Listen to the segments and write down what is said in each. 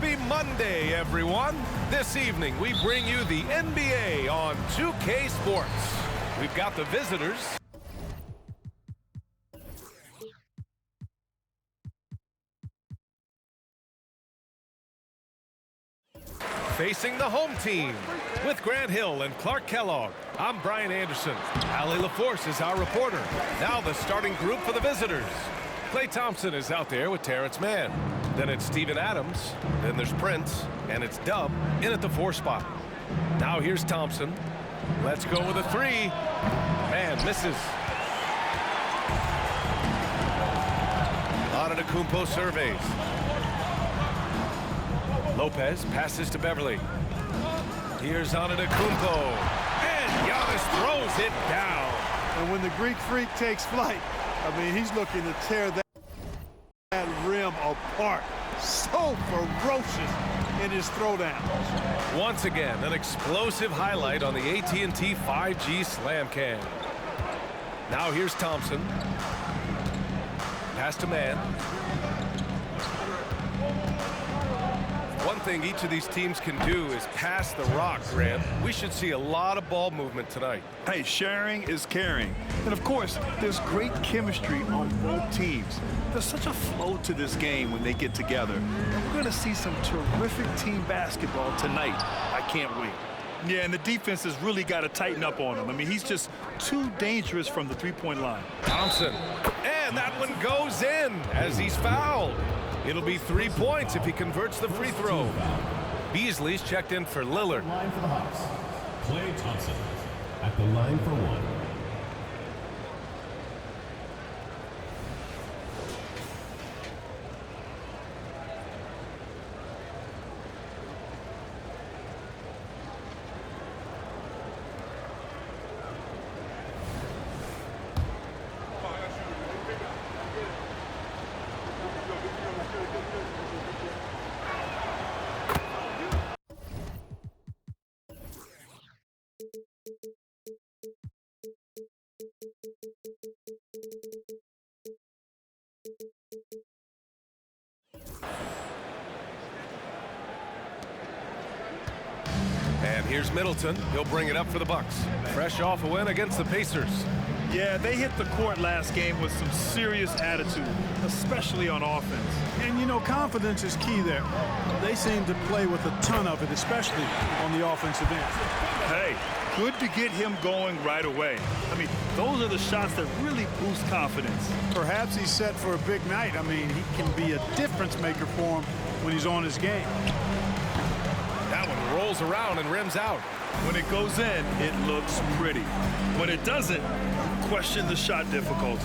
Happy Monday, everyone. This evening, we bring you the NBA on 2K Sports. We've got the visitors facing the home team. With Grant Hill and Clark Kellogg, I'm Brian Anderson. Allie LaForce is our reporter. Now the starting group for the visitors. Klay Thompson is out there with Terrence Mann. Then it's Steven Adams. Then there's Prince. And it's Dub in at the 4 spot. Now here's Thompson. Let's go with a 3. Man misses. Antetokounmpo surveys. Lopez passes to Beverly. Here's Antetokounmpo. And Giannis throws it down. And when the Greek Freak takes flight, I mean, he's looking to tear that rim apart. So ferocious in his throwdown. Once again, an explosive highlight on the AT&T 5G Slam Cam. Now here's Thompson. Pass to Mann. One thing each of these teams can do is pass the rock, Grant. We should see a lot of ball movement tonight. Hey, sharing is caring. And of course, there's great chemistry on both teams. There's such a flow to this game when they get together. And we're going to see some terrific team basketball tonight. I can't wait. Yeah, and the defense has really got to tighten up on him. I mean, he's just too dangerous from the three-point line. Thompson. And that one goes in as he's fouled. It'll be 3 points if he converts the free throw. Beasley's checked in for Lillard. Line for the Hawks. Klay Thompson at the line for 1. And here's Middleton. He'll bring it up for the Bucks. Fresh off a win against the Pacers. Yeah, they hit the court last game with some serious attitude, especially on offense. And, you know, confidence is key there. They seem to play with a ton of it, especially on the offensive end. Hey, good to get him going right away. I mean, those are the shots that really boost confidence. Perhaps he's set for a big night. I mean, he can be a difference maker for him when he's on his game. That one rolls around and rims out. When it goes in, it looks pretty. When it doesn't, question the shot difficulty.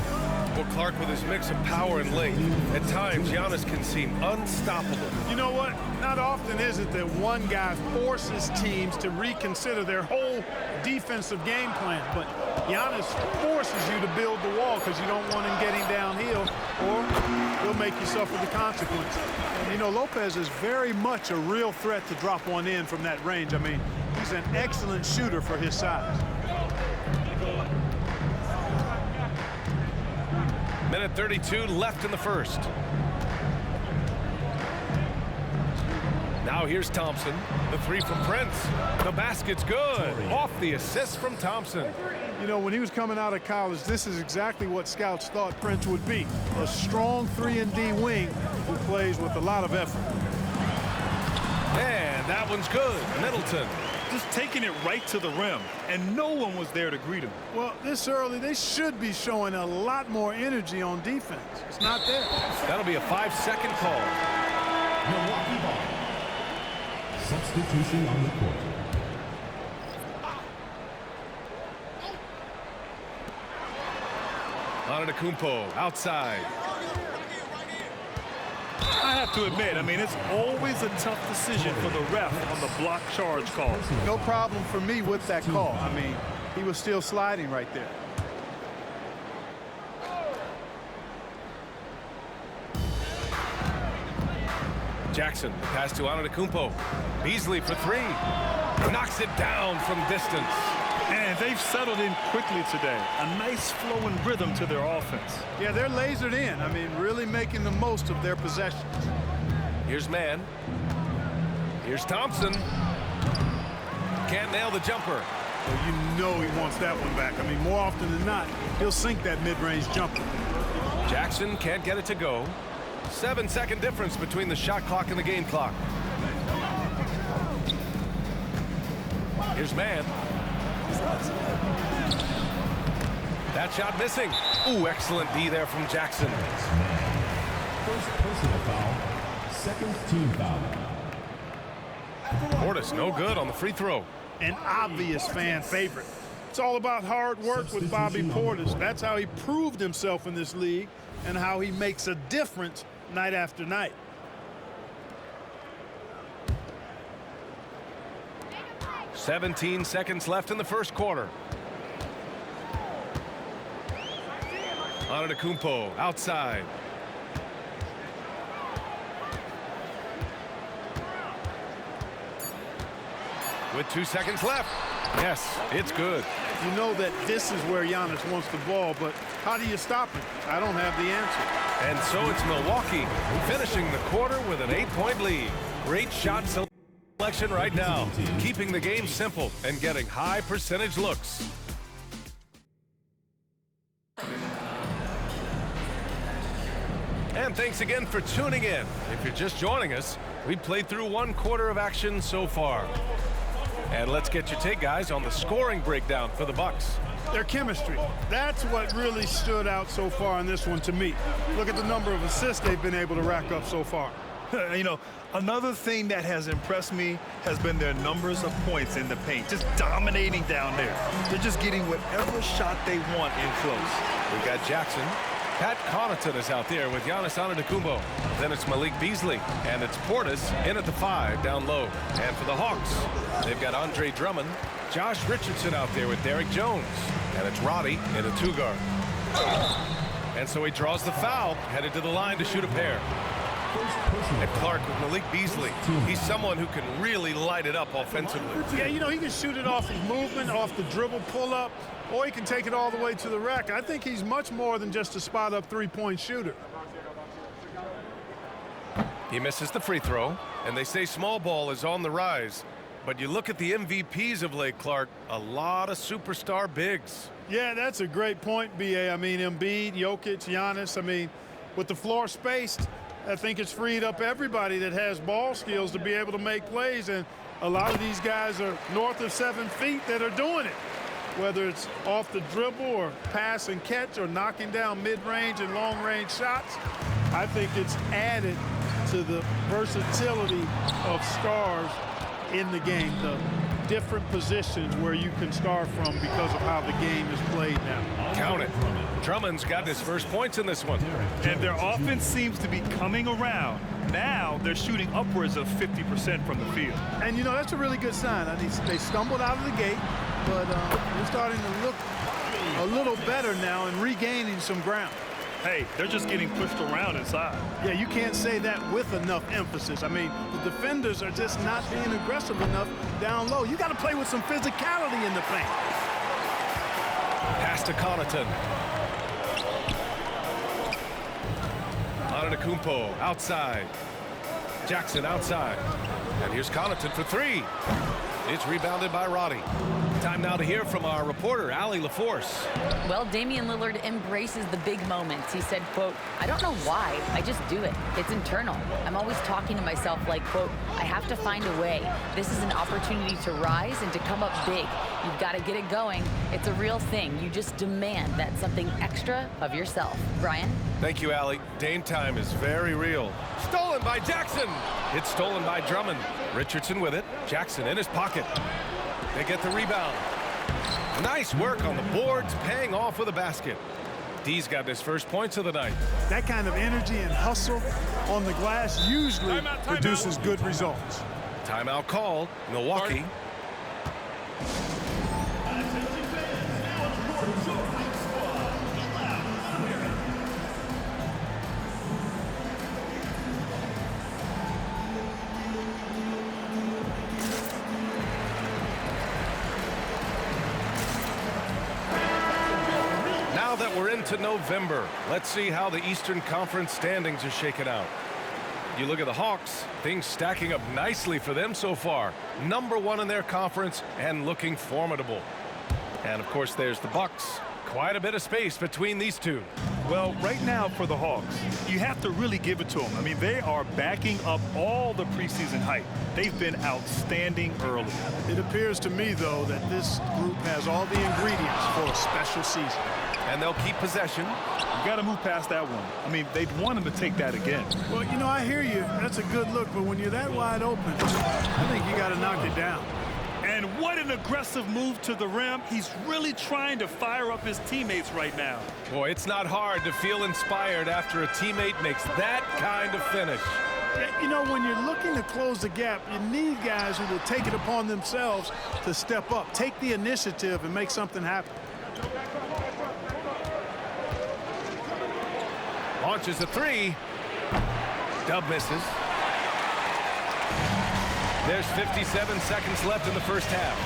Well, Clark, with his mix of power and length, at times Giannis can seem unstoppable. You know what? Not often is it that one guy forces teams to reconsider their whole defensive game plan, but Giannis forces you to build the wall because you don't want him getting downhill, or he'll make you suffer the consequence. And, you know, Lopez is very much a real threat to drop one in from that range. I mean, he's an excellent shooter for his size. Minute 32 left in the first. Now here's Thompson. The 3 from Prince. The basket's good. Off the assist from Thompson. You know, when he was coming out of college, this is exactly what scouts thought Prince would be. A strong 3-and-D wing who plays with a lot of effort. And that one's good. Middleton. Just taking it right to the rim, and no one was there to greet him. Well, this early, they should be showing a lot more energy on defense. It's not there. That'll be a 5-second call. Milwaukee ball. Substitution on the court. Antetokounmpo outside. I have to admit, I mean, it's always a tough decision for the ref on the block charge call. No problem for me with that call. I mean, he was still sliding right there. Jackson, pass to Antetokounmpo. Beasley for 3. Knocks it down from distance. And they've settled in quickly today. A nice flow and rhythm to their offense. Yeah, they're lasered in. I mean, really making the most of their possessions. Here's Mann. Here's Thompson. Can't nail the jumper. Well, you know he wants that one back. I mean, more often than not, he'll sink that mid-range jumper. Jackson can't get it to go. 7-second difference between the shot clock and the game clock. Here's Mann. That shot missing. Ooh, excellent D there from Jackson. First personal foul. Second team foul. Portis no good on the free throw. An obvious fan favorite. It's all about hard work with Bobby Portis. That's how he proved himself in this league and how he makes a difference night after night. "17 seconds left in the first quarter. Antetokounmpo outside. With 2 seconds left. Yes, it's good. You know that this is where Giannis wants the ball, but how do you stop him? I don't have the answer. And so it's Milwaukee finishing the quarter with an 8-point lead. Great shot selection right now, keeping the game simple and getting high percentage looks. And thanks again for tuning in. If you're just joining us, we've played through 1 quarter of action so far. And let's get your take, guys, on the scoring breakdown for the Bucks. Their chemistry. That's what really stood out so far in this one to me. Look at the number of assists they've been able to rack up so far. You know, another thing that has impressed me has been their numbers of points in the paint, just dominating down there. They're just getting whatever shot they want in close. We've got Jackson. Pat Connaughton is out there with Giannis Antetokounmpo. Then it's Malik Beasley, and it's Portis in at the 5 down low. And for the Hawks, they've got Andre Drummond, Josh Richardson out there with Derek Jones, and it's Roddy in a 2-guard. And so he draws the foul, headed to the line to shoot a pair. And Clark with Malik Beasley. He's someone who can really light it up offensively. Yeah, you know, he can shoot it off his movement, off the dribble pull-up, or he can take it all the way to the rack. I think he's much more than just a spot-up three-point shooter. He misses the free throw, and they say small ball is on the rise. But you look at the MVPs of late, Clark, a lot of superstar bigs. Yeah, that's a great point, B.A. I mean, Embiid, Jokic, Giannis. I mean, with the floor spaced, I think it's freed up everybody that has ball skills to be able to make plays. And a lot of these guys are north of 7 feet that are doing it, whether it's off the dribble or pass and catch or knocking down mid-range and long-range shots. I think it's added to the versatility of stars in the game, the different positions where you can start from because of how the game is played now. Count it. Drummond's got his first points in this one. And their offense seems to be coming around. Now they're shooting upwards of 50% from the field. And, you know, that's a really good sign. I mean, they stumbled out of the gate, but they're starting to look a little better now and regaining some ground. Hey, they're just getting pushed around inside. Yeah, you can't say that with enough emphasis. I mean, the defenders are just not being aggressive enough down low. You got to play with some physicality in the paint. Pass to Connaughton. Antetokounmpo outside. Jackson outside. And here's Connaughton for 3. It's rebounded by Roddy. Time now to hear from our reporter, Allie LaForce. Well, Damian Lillard embraces the big moments. He said, quote, "I don't know why, I just do it. It's internal. I'm always talking to myself like, quote, I have to find a way. This is an opportunity to rise and to come up big. You've got to get it going. It's a real thing. You just demand that something extra of yourself." Brian? Thank you, Allie. Dame time is very real. Stolen by Jackson. It's stolen by Drummond. Richardson with it. Jackson in his pocket. They get the rebound. Nice work on the boards, paying off with a basket. D's got his first points of the night. That kind of energy and hustle on the glass usually produces good results. Timeout called. Milwaukee. Now that we're into November, let's see how the Eastern Conference standings are shaken out. You look at the Hawks, things stacking up nicely for them so far. #1 in their conference and looking formidable. And, of course, there's the Bucks. Quite a bit of space between these two. Well, right now for the Hawks, you have to really give it to them. I mean, they are backing up all the preseason hype. They've been outstanding early. It appears to me, though, that this group has all the ingredients for a special season. And they'll keep possession. You got to move past that one. I mean, they'd want him to take that again. Well, you know, I hear you. That's a good look, but when you're that wide open, I think you got to knock it down. And what an aggressive move to the rim. He's really trying to fire up his teammates right now. Boy, it's not hard to feel inspired after a teammate makes that kind of finish. You know, when you're looking to close the gap, you need guys who will take it upon themselves to step up, take the initiative, and make something happen. Launches a three. Dub misses. There's 57 seconds left in the first half.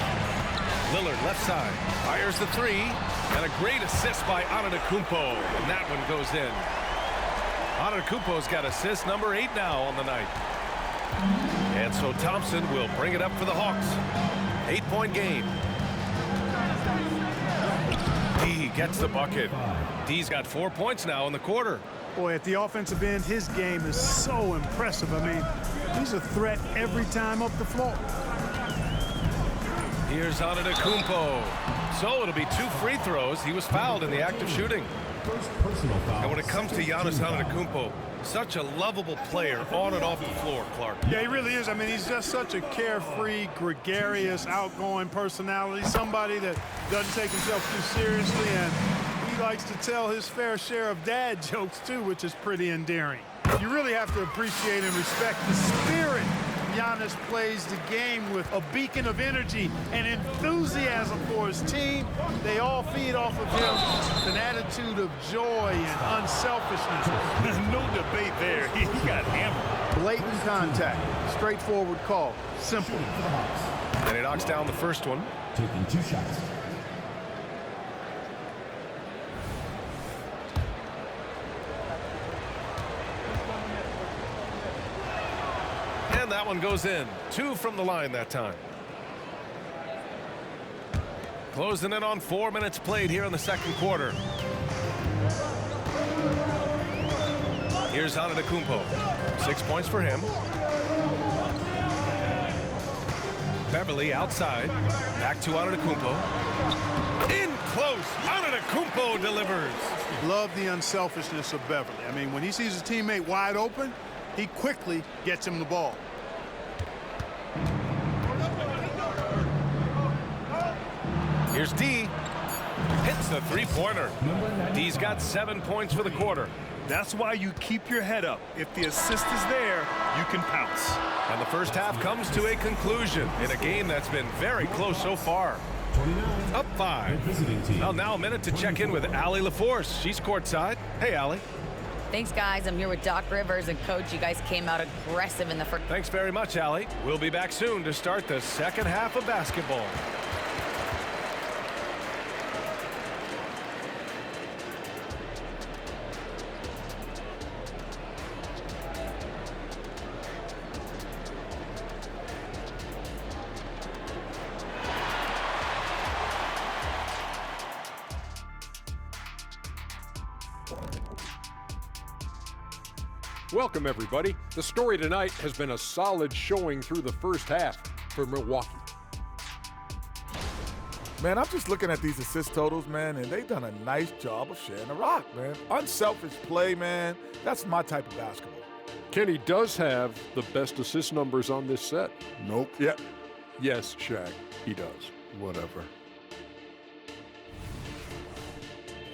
Lillard left side fires the three, and a great assist by Antetokounmpo, and that one goes in. Antetokounmpo's got assist number 8 now on the night. And so Thompson will bring it up for the Hawks. 8-point game. D gets the bucket. D's got 4 points now in the quarter. Boy, at the offensive end, his game is so impressive. I mean, he's a threat every time up the floor. Here's Antetokounmpo. So it'll be 2 free throws. He was fouled in the act of shooting. And when it comes to Giannis Antetokounmpo, such a lovable player on and off the floor, Clark. Yeah, he really is. I mean, he's just such a carefree, gregarious, outgoing personality. Somebody that doesn't take himself too seriously, and he likes to tell his fair share of dad jokes, too, which is pretty endearing. You really have to appreciate and respect the spirit Giannis plays the game with, a beacon of energy and enthusiasm for his team. They all feed off of him, an attitude of joy and unselfishness. No debate there. He got hammered. Blatant contact, straightforward call, simple. And he knocks down the first one. Taking 2 shots. And that one goes in. 2 from the line that time. Closing in on 4 minutes played here in the second quarter. Here's Antetokounmpo. 6 points for him. Beverly outside. Back to Antetokounmpo. In close. Antetokounmpo delivers. Love the unselfishness of Beverly. I mean, when he sees his teammate wide open, he quickly gets him the ball. Here's D. Hits the three-pointer. D's got 7 points for the quarter. That's why you keep your head up. If the assist is there, you can pounce. And the first half comes to a conclusion in a game that's been very close so far. 29. Up 5. Visiting team. Well, now a minute to check in with Allie LaForce. She's courtside. Hey, Allie. Thanks, guys. I'm here with Doc Rivers and Coach. You guys came out aggressive in the first. Thanks very much, Allie. We'll be back soon to start the second half of basketball. Welcome, everybody. The story tonight has been a solid showing through the first half for Milwaukee. Man, I'm just looking at these assist totals, man, and they've done a nice job of sharing the rock, man. Unselfish play, man. That's my type of basketball. Kenny does have the best assist numbers on this set. Nope. Yeah. Yes, Shaq, he does. Whatever.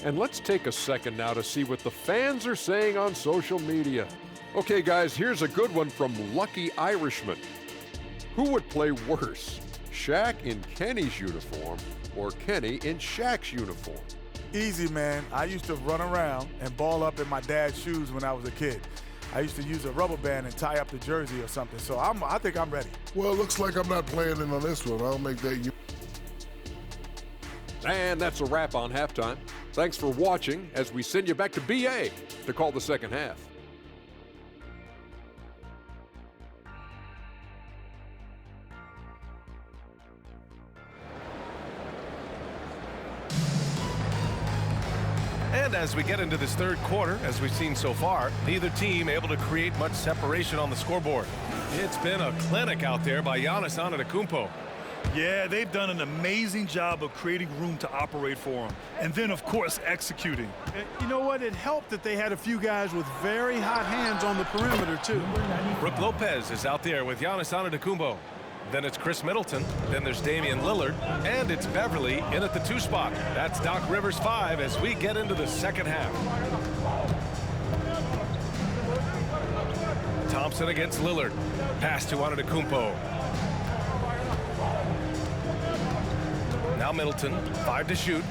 And let's take a second now to see what the fans are saying on social media. Okay, guys, here's a good one from Lucky Irishman. Who would play worse, Shaq in Kenny's uniform or Kenny in Shaq's uniform? Easy, man. I used to run around and ball up in my dad's shoes when I was a kid. I used to use a rubber band and tie up the jersey or something, so I think I'm ready. Well, it looks like I'm not playing in on this one. I'll make that. And that's a wrap on halftime. Thanks for watching as we send you back to BA to call the second half. And as we get into this third quarter, as we've seen so far, neither team able to create much separation on the scoreboard. It's been a clinic out there by Giannis Antetokounmpo. Yeah, they've done an amazing job of creating room to operate for him. And then, of course, executing. And you know what? It helped that they had a few guys with very hot hands on the perimeter, too. Brook Lopez is out there with Giannis Antetokounmpo. Then it's Chris Middleton. Then there's Damian Lillard. And it's Beverly in at the 2 spot. That's Doc Rivers 5 as we get into the second half. Thompson against Lillard. Pass to Antetokounmpo. Now Middleton, 5 to shoot.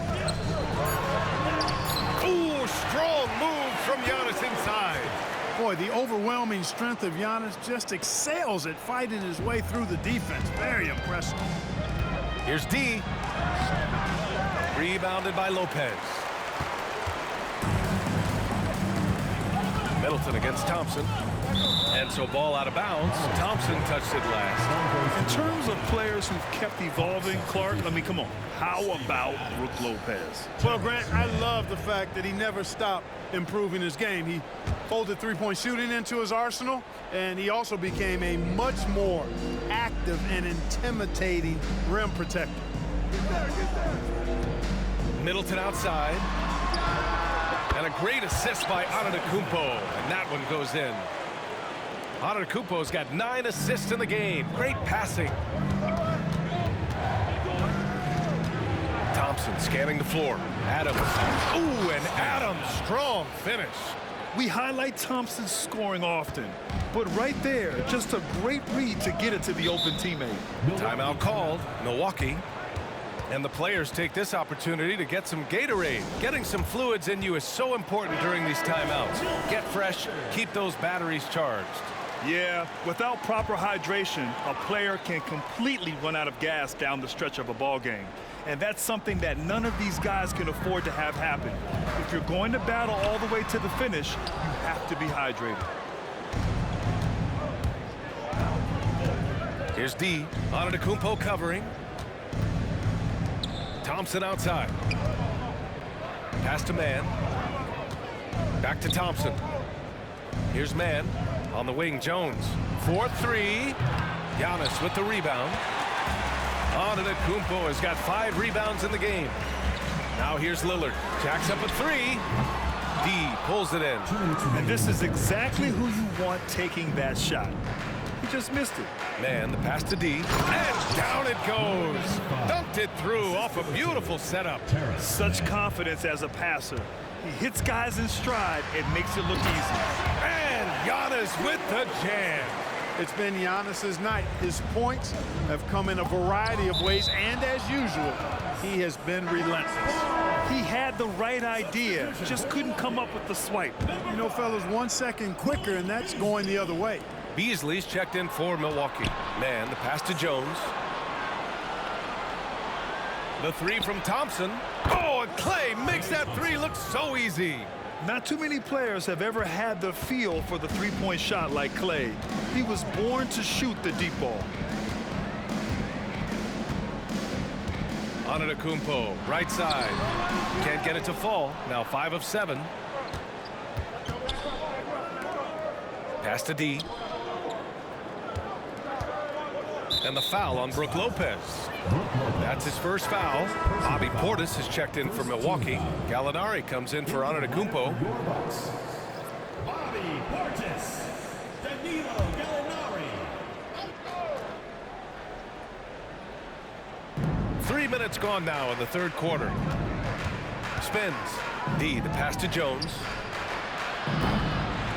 Ooh, strong move from Giannis inside. Boy, the overwhelming strength of Giannis just excels at fighting his way through the defense. Very impressive. Here's D. Rebounded by Lopez. Middleton against Thompson. And so ball out of bounds. Thompson touched it last. In terms of players who've kept evolving, Clark, I mean, come on. How about Brook Lopez? Well, Grant, I love the fact that he never stopped improving his game. He folded three-point shooting into his arsenal, and he also became a much more active and intimidating rim protector. Middleton outside. And a great assist by Antetokounmpo. And that one goes in. Antetokounmpo's got 9 assists in the game. Great passing. Thompson scanning the floor. Adams. Ooh, and Adams, strong finish. We highlight Thompson's scoring often, but right there, just a great read to get it to the open teammate. Timeout called, Milwaukee. And the players take this opportunity to get some Gatorade. Getting some fluids in you is so important during these timeouts. Get fresh, keep those batteries charged. Yeah, without proper hydration, a player can completely run out of gas down the stretch of a ball game. And that's something that none of these guys can afford to have happen. If you're going to battle all the way to the finish, you have to be hydrated. Here's D. Antetokounmpo covering. Thompson outside. Pass to Mann. Back to Thompson. Here's Mann. On the wing, Jones. 4-3. Giannis with the rebound. Antetokounmpo has got 5 rebounds in the game. Now here's Lillard. Jacks up a 3. D pulls it in. And this is exactly who you want taking that shot. He just missed it. Man, the pass to D. And down it goes. Dunked it through off a beautiful setup. Such confidence as a passer. He hits guys in stride and makes it look easy. And Giannis with the jam. It's been Giannis's night. His points have come in a variety of ways, and as usual, he has been relentless. He had the right idea, just couldn't come up with the swipe. You know, fellas, 1 second quicker, and that's going the other way. Beasley's checked in for Milwaukee. Man, the pass to Jones. The 3 from Thompson. Oh, and Clay makes that 3 look so easy. Not too many players have ever had the feel for the three-point shot like Clay. He was born to shoot the deep ball. Antetokounmpo, right side. Can't get it to fall. Now 5 of 7. Pass to D. And the foul on Brook Lopez. That's his first foul. Bobby Portis has checked in for Milwaukee. Gallinari comes in for Antetokounmpo. Bobby Portis, Danilo Gallinari. 3 minutes gone now in the third quarter. Spins. D, the pass to Jones.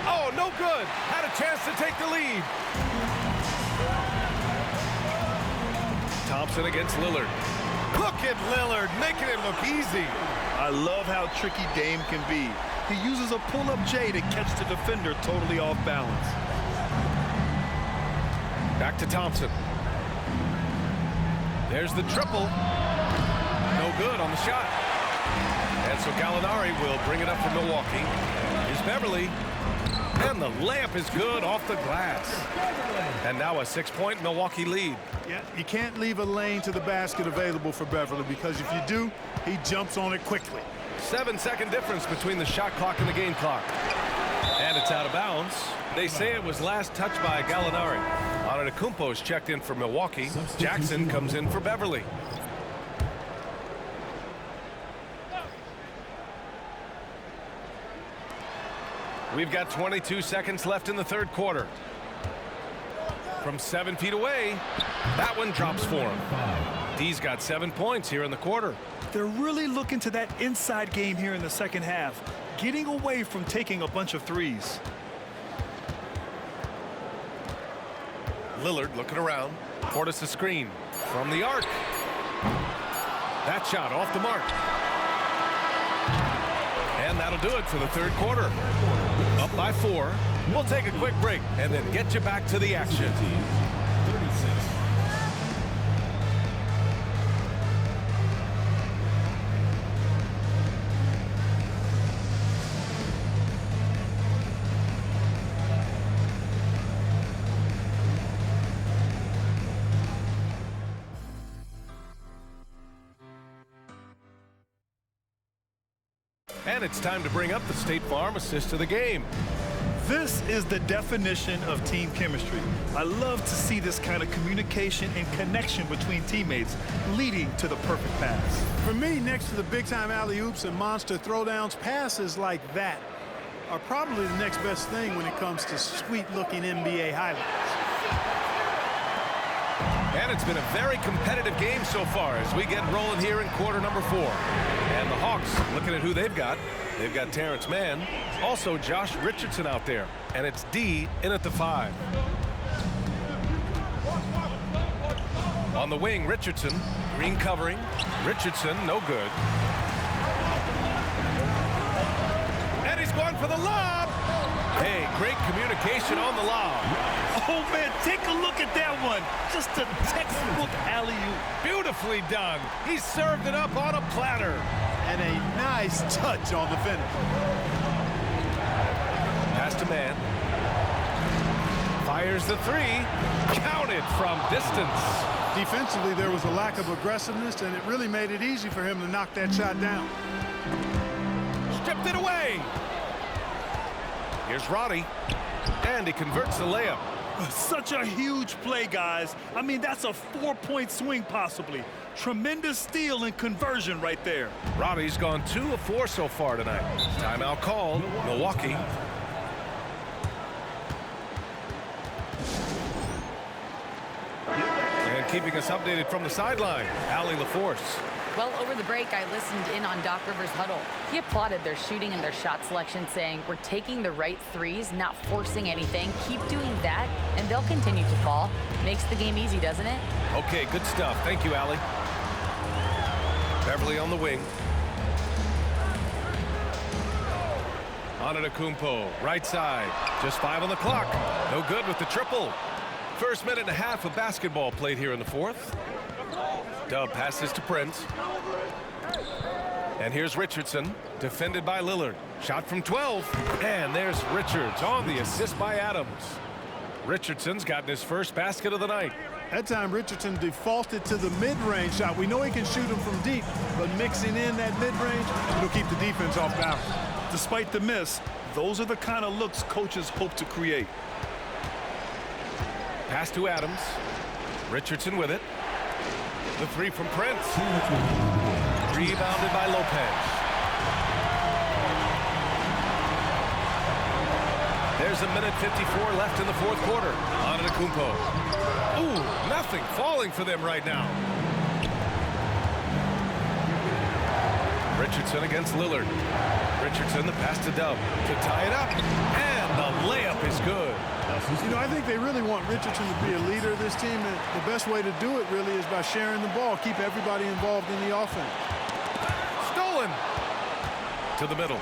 Oh, no good. Had a chance to take the lead. Thompson against Lillard. Look at Lillard making it look easy. I love how tricky Dame can be. He uses a pull-up J to catch the defender totally off balance. Back to Thompson. There's the triple. No good on the shot. And so Gallinari will bring it up for Milwaukee. Here's Beverly. And the layup is good off the glass. And now a 6-point Milwaukee lead. Yeah, you can't leave a lane to the basket available for Beverly, because if you do, he jumps on it quickly. 7-second difference between the shot clock and the game clock. And it's out of bounds. They say it was last touched by Gallinari. Antetokounmpo is checked in for Milwaukee. Jackson comes in for Beverly. We've got 22 seconds left in the third quarter. From 7 feet away, that one drops for him. D's got 7 points here in the quarter. They're really looking to that inside game here in the second half, getting away from taking a bunch of threes. Lillard looking around. Portis a screen from the arc. That shot off the mark. And that'll do it for the third quarter. Up by 4. We'll take a quick break and then get you back to the action. 36. And it's time to bring up the State Farm assist of the game. This is the definition of team chemistry. I love to see this kind of communication and connection between teammates leading to the perfect pass. For me, next to the big-time alley-oops and monster throwdowns, passes like that are probably the next best thing when it comes to sweet-looking NBA highlights. And it's been a very competitive game so far as we get rolling here in quarter number 4. And the Hawks, looking at who they've got Terrence Mann, also Josh Richardson out there, and it's D in at the 5. On the wing, Richardson, green covering. Richardson, no good. And he's going for the lob. Hey, great communication on the lob. Oh, man, take a look at that one. Just a textbook alley-oop. Beautifully done. He served it up on a platter. And a nice touch on the finish. Pass to Mann. Fires the 3. Counted from distance. Defensively, there was a lack of aggressiveness, and it really made it easy for him to knock that shot down. Stripped it away. Here's Roddy. And he converts the layup. Such a huge play, guys. I mean, that's a 4-point swing possibly. Tremendous steal and conversion right there. Roddy's gone 2 of 4 so far tonight. Timeout called. Milwaukee. And keeping us updated from the sideline, Allie LaForce. Well, over the break, I listened in on Doc Rivers' huddle. He applauded their shooting and their shot selection, saying, we're taking the right threes, not forcing anything. Keep doing that, and they'll continue to fall. Makes the game easy, doesn't it? Okay, good stuff. Thank you, Allie. Beverly on the wing. Antetokounmpo, right side. Just 5 on the clock. No good with the triple. First minute and a half of basketball played here in the 4th. Dub passes to Prince. And here's Richardson, defended by Lillard. Shot from 12. And there's Richards on the assist by Adams. Richardson's gotten his first basket of the night. That time, Richardson defaulted to the mid-range shot. We know he can shoot them from deep, but mixing in that mid-range, it'll keep the defense off balance. Despite the miss, those are the kind of looks coaches hope to create. Pass to Adams. Richardson with it. The 3 from Prince. Rebounded by Lopez. There's a minute 54 left in the 4th quarter. Antetokounmpo. Ooh, nothing falling for them right now. Richardson against Lillard. Richardson, the pass to Dub to tie it up. And the layup is good. You know, I think they really want Richardson to be a leader of this team, and the best way to do it really is by sharing the ball, keep everybody involved in the offense. Stolen. To the middle.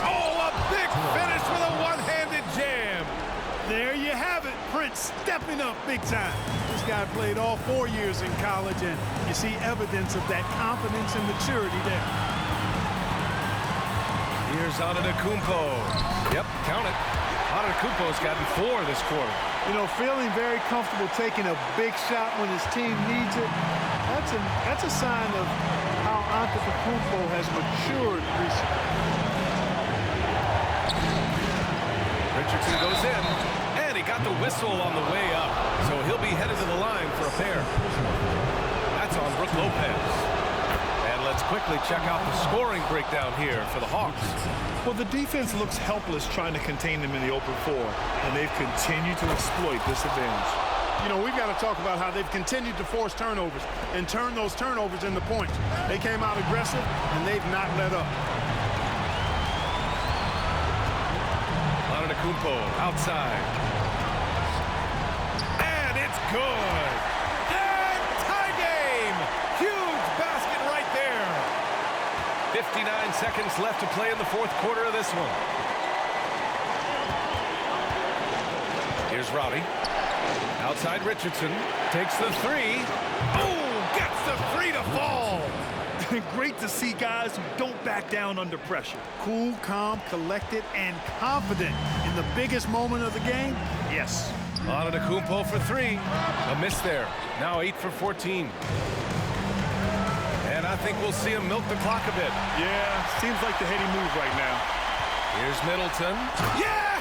Oh, a big finish with a one-handed jam. There you have it. Prince stepping up big time. This guy played all 4 years in college, and you see evidence of that confidence and maturity there. Here's Antetokounmpo. Yep, count it. Antetokounmpo's gotten 4 this quarter. You know, feeling very comfortable taking a big shot when his team needs it. That's a sign of how Antetokounmpo has matured recently. Richardson goes in, and he got the whistle on the way up, so he'll be headed to the line for a pair. That's on Brook Lopez. And let's quickly check out the scoring breakdown here for the Hawks. Well, the defense looks helpless trying to contain them in the open floor, and they've continued to exploit this advantage. You know, we've got to talk about how they've continued to force turnovers and turn those turnovers into points. They came out aggressive, and they've not let up. Antetokounmpo outside. And it's good. And tie game. Huge basket right there. 59 seconds left to play in the fourth quarter of this one. Here's Rowdy. Outside Richardson. Takes the three. Oh, gets the three to fall. Great to see guys who don't back down under pressure. Cool, calm, collected, and confident in the biggest moment of the game? Yes. Antetokounmpo for three. A miss there. Now 8 for 14. And I think we'll see him milk the clock a bit. Yeah, seems like the heady move right now. Here's Middleton. Yes!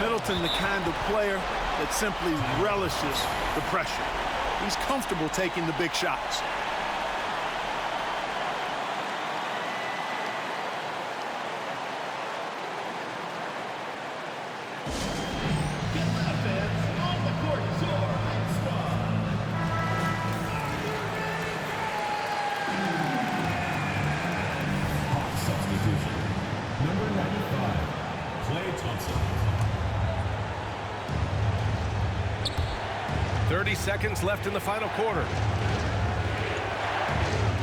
Middleton, the kind of player that simply relishes the pressure. He's comfortable taking the big shots. Substitution. Number 95, Klay Thompson. 30 seconds left in the final quarter.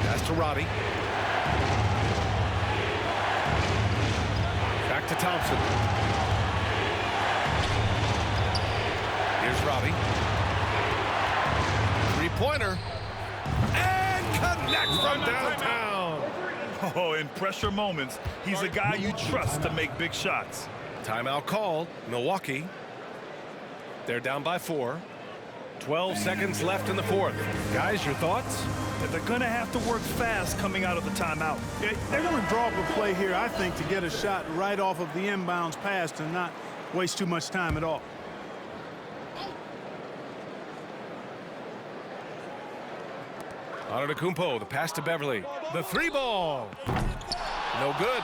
Pass to Roddy. Back to Thompson. Here's Roddy. Three-pointer. And connects from downtown. Oh, in pressure moments, he's a guy you trust to make big shots. Timeout called. Milwaukee. They're down by 4. 12 seconds left in the fourth. Guys, your thoughts? That they're going to have to work fast coming out of the timeout. They're going to draw up a play here, I think, to get a shot right off of the inbounds pass and not waste too much time at all. Antetokounmpo, the pass to Beverly. The three ball. No good.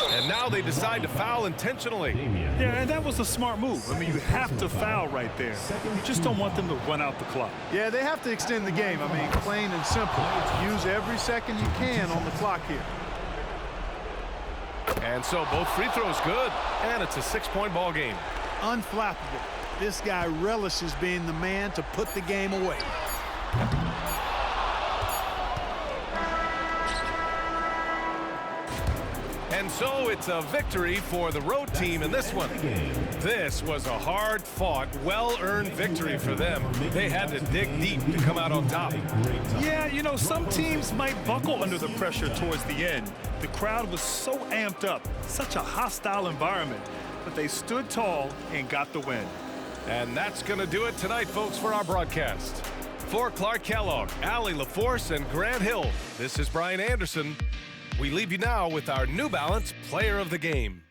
And now they decide to foul intentionally. Yeah, and that was a smart move. I mean, you have to foul right there. You just don't want them to run out the clock. Yeah, they have to extend the game. I mean, plain and simple. Use every second you can on the clock here. And so both free throws good. And it's a 6-point ball game. Unflappable. This guy relishes being the man to put the game away. And so it's a victory for the road team in this one. This was a hard-fought, well-earned victory for them. They had to dig deep to come out on top. Yeah, you know, some teams might buckle under the pressure towards the end. The crowd was so amped up, such a hostile environment, but they stood tall and got the win. And that's going to do it tonight, folks, for our broadcast. For Clark Kellogg, Allie LaForce, and Grant Hill, this is Brian Anderson. We leave you now with our New Balance Player of the Game.